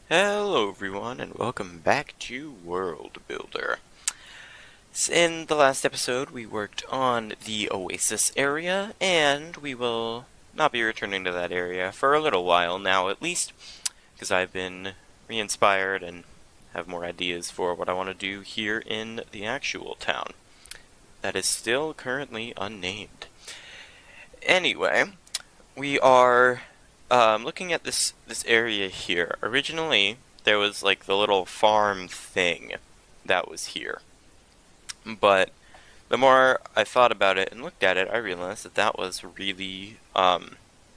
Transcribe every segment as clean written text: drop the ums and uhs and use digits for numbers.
Hello everyone and welcome back to World Builder. In the last episode we worked on the Oasis area, and we will not be returning to that area for a little while now at least, because I've been re-inspired and have more ideas for what I want to do here in the actual town. That is still currently unnamed. Anyway, we are looking at this area here. Originally, there was like the little farm thing that was here. But the more I thought about it and looked at it, I realized that that was really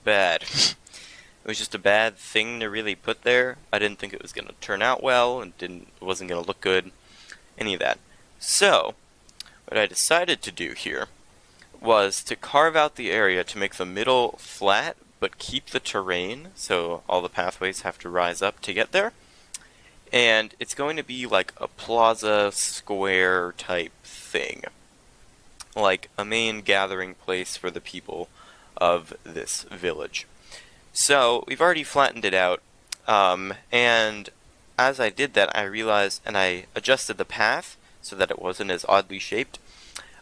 bad. It was just a bad thing to really put there. I didn't think it was going to turn out well, and wasn't going to look good, any of that. So, what I decided to do here was to carve out the area to make the middle flat, but keep the terrain, so all the pathways have to rise up to get there. And it's going to be like a plaza square type thing. Like a main gathering place for the people of this village. So, we've already flattened it out, and as I did that, I realized, and I adjusted the path so that it wasn't as oddly shaped,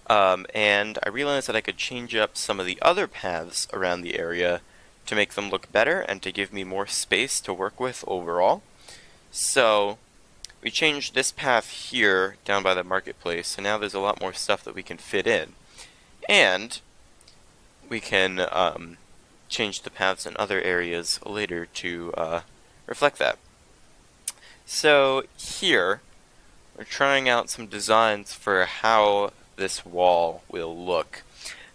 and I realized that I could change up some of the other paths around the area to make them look better and to give me more space to work with overall. So we changed this path here down by the marketplace, so now there's a lot more stuff that we can fit in. And we can change the paths in other areas later to reflect that. So here, we're trying out some designs for how this wall will look.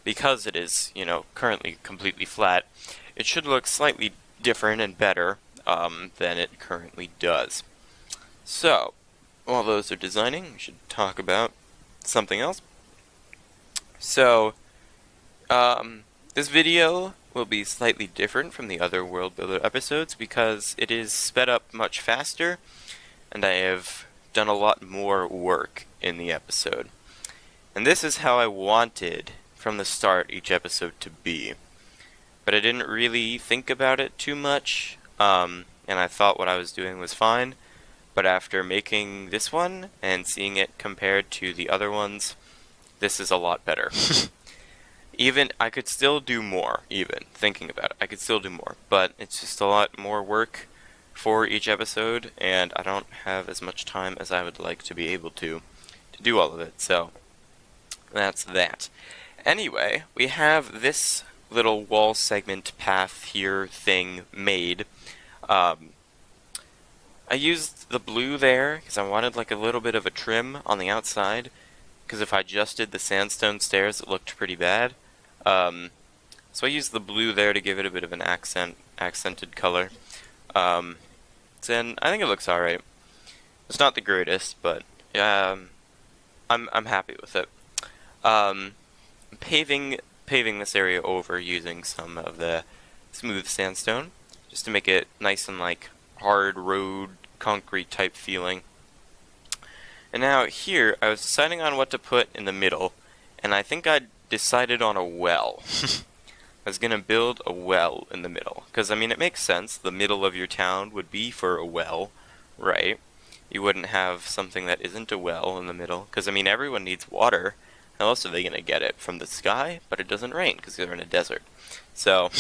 Because it is, currently completely flat, it should look slightly different and better than it currently does. So, while those are designing, we should talk about something else. So, this video will be slightly different from the other World Builder episodes because it is sped up much faster, and I have done a lot more work in the episode. And this is how I wanted from the start each episode to be. But I didn't really think about it too much, and I thought what I was doing was fine. But after making this one and seeing it compared to the other ones, this is a lot better. I could still do more, thinking about it. I could still do more, but it's just a lot more work for each episode, and I don't have as much time as I would like to be able to do all of it, so that's that. Anyway, we have this little wall segment path here thing made. I used the blue there because I wanted like a little bit of a trim on the outside, because if I just did the sandstone stairs it looked pretty bad. So I used the blue there to give it a bit of an accented color. And I think it looks alright. It's not the greatest, but I'm happy with it. Paving this area over using some of the smooth sandstone, just to make it nice and like hard road concrete type feeling. And now here, I was deciding on what to put in the middle, and I think I decided on a well. I was gonna build a well in the middle, because I mean it makes sense, the middle of your town would be for a well, right? You wouldn't have something that isn't a well in the middle, because I mean everyone needs water. How else are they going to get it? From the sky? But it doesn't rain because they're in a desert. So,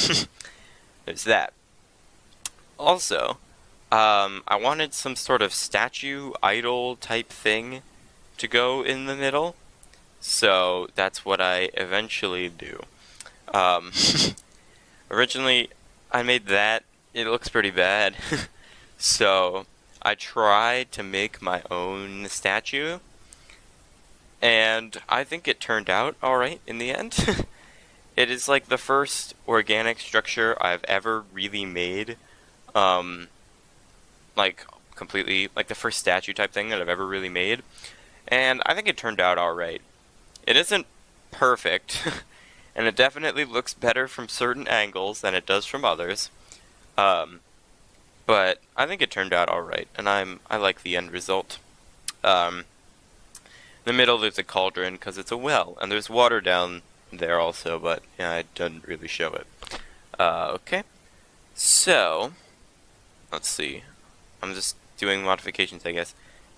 there's that. Also, I wanted some sort of statue, idol type thing to go in the middle. So, that's what I eventually do. Originally, I made that. It looks pretty bad. So, I tried to make my own statue. And I think it turned out alright in the end. It is like the first organic structure I've ever really made. Like completely, like the first statue type thing that I've ever really made. And I think it turned out alright. It isn't perfect, and it definitely looks better from certain angles than it does from others. But I think it turned out alright, and I like the end result. In the middle there's a cauldron because it's a well, and there's water down there also, but yeah, I didn't really show it. Okay. So, let's see. I'm just doing modifications, I guess.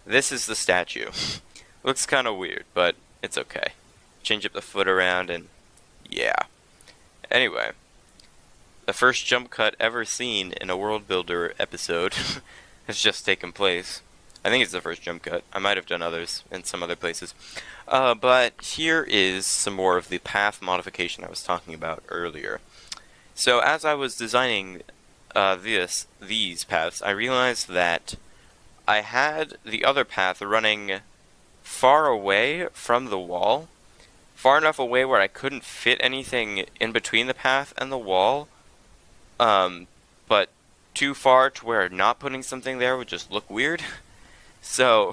This is the statue. Looks kind of weird, but it's okay. Change up the foot around and yeah. Anyway, the first jump cut ever seen in a World Builder episode has just taken place. I think it's the first jump cut. I might have done others in some other places. But here is some more of the path modification I was talking about earlier. So as I was designing these paths, I realized that I had the other path running far away from the wall, far enough away where I couldn't fit anything in between the path and the wall, but too far to where not putting something there would just look weird. So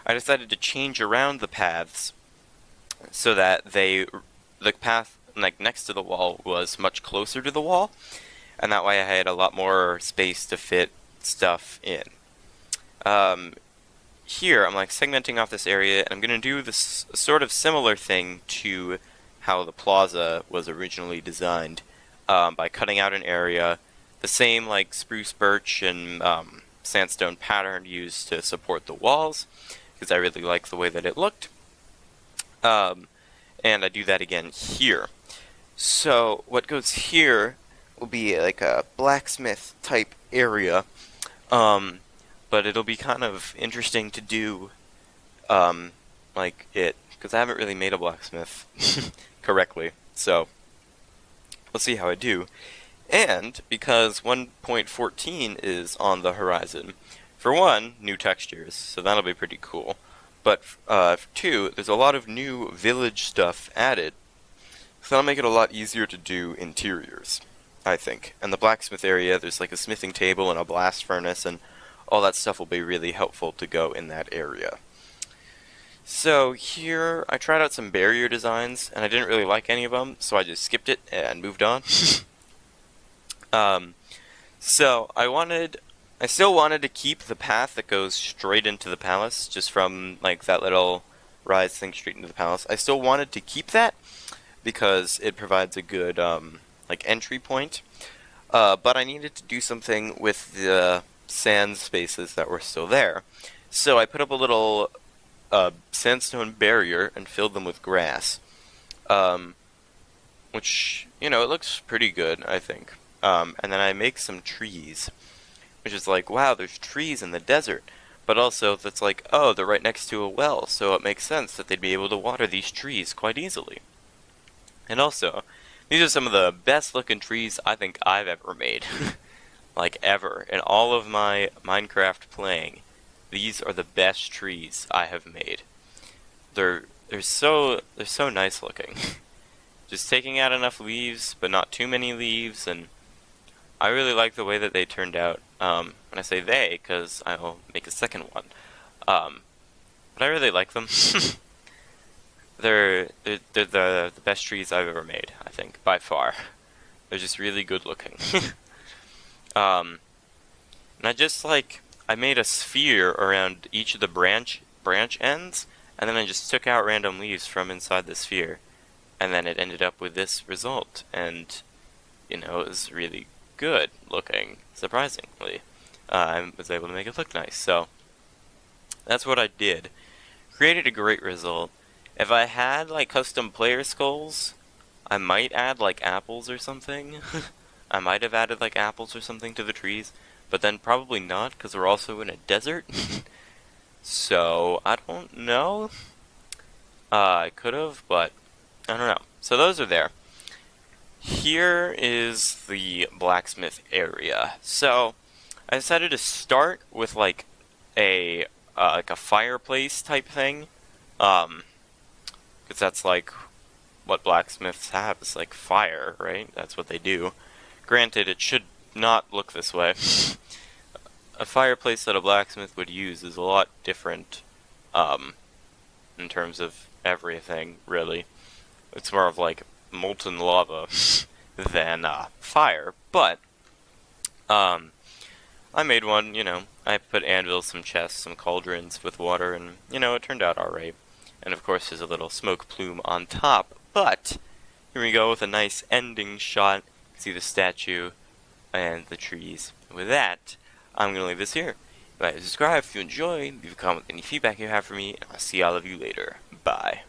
I decided to change around the paths so that the path like next to the wall was much closer to the wall, and that way I had a lot more space to fit stuff in. Here I'm like segmenting off this area, and I'm going to do this sort of similar thing to how the plaza was originally designed, by cutting out an area, the same like spruce, birch, and sandstone pattern used to support the walls, because I really like the way that it looked. And I do that again here. So what goes here will be like a blacksmith type area, but it'll be kind of interesting to do, because I haven't really made a blacksmith correctly, so we'll see how I do. And because 1.14 is on the horizon, for one, new textures, so that'll be pretty cool. But for two, there's a lot of new village stuff added, so that'll make it a lot easier to do interiors, I think. And the blacksmith area, there's like a smithing table and a blast furnace, and all that stuff will be really helpful to go in that area. So here, I tried out some barrier designs, and I didn't really like any of them, so I just skipped it and moved on. So I still wanted to keep the path that goes straight into the palace, just from like that little rise thing straight into the palace. I still wanted to keep that because it provides a good like entry point. But I needed to do something with the sand spaces that were still there. So I put up a little sandstone barrier and filled them with grass, which, you know, it looks pretty good, I think. And then I make some trees, which is like, wow, there's trees in the desert. But also, that's like, oh, they're right next to a well, so it makes sense that they'd be able to water these trees quite easily. And also, these are some of the best looking trees I think I've ever made. Like, ever. In all of my Minecraft playing, these are the best trees I have made. They're so nice looking. Just taking out enough leaves, but not too many leaves, and I really like the way that they turned out. When I say they, because I'll make a second one. But I really like them. They're the best trees I've ever made, I think, by far. They're just really good looking. And I made a sphere around each of the branch ends, and then I just took out random leaves from inside the sphere, and then it ended up with this result, and, you know, it was really good looking, surprisingly. I was able to make it look nice, so that's what I did. Created a great result. If I had, like, custom player skulls, I might add, like, apples or something. I might have added, like, apples or something to the trees, but then probably not, because we're also in a desert. So, I don't know. I could have, but I don't know. So those are there. Here is the blacksmith area. So, I decided to start with, like a fireplace type thing. Because that's, like, what blacksmiths have, is, like, fire, right? That's what they do. Granted, it should not look this way. A fireplace that a blacksmith would use is a lot different, in terms of everything, really. It's more of, like, molten lava than, fire. But, I made one, you know. I put anvils, some chests, some cauldrons with water, and, you know, it turned out alright. And, of course, there's a little smoke plume on top. But, here we go with a nice ending shot. See the statue and the trees. With that, I'm going to leave this here. If you subscribe, if you enjoy, leave a comment with any feedback you have for me, and I'll see all of you later. Bye.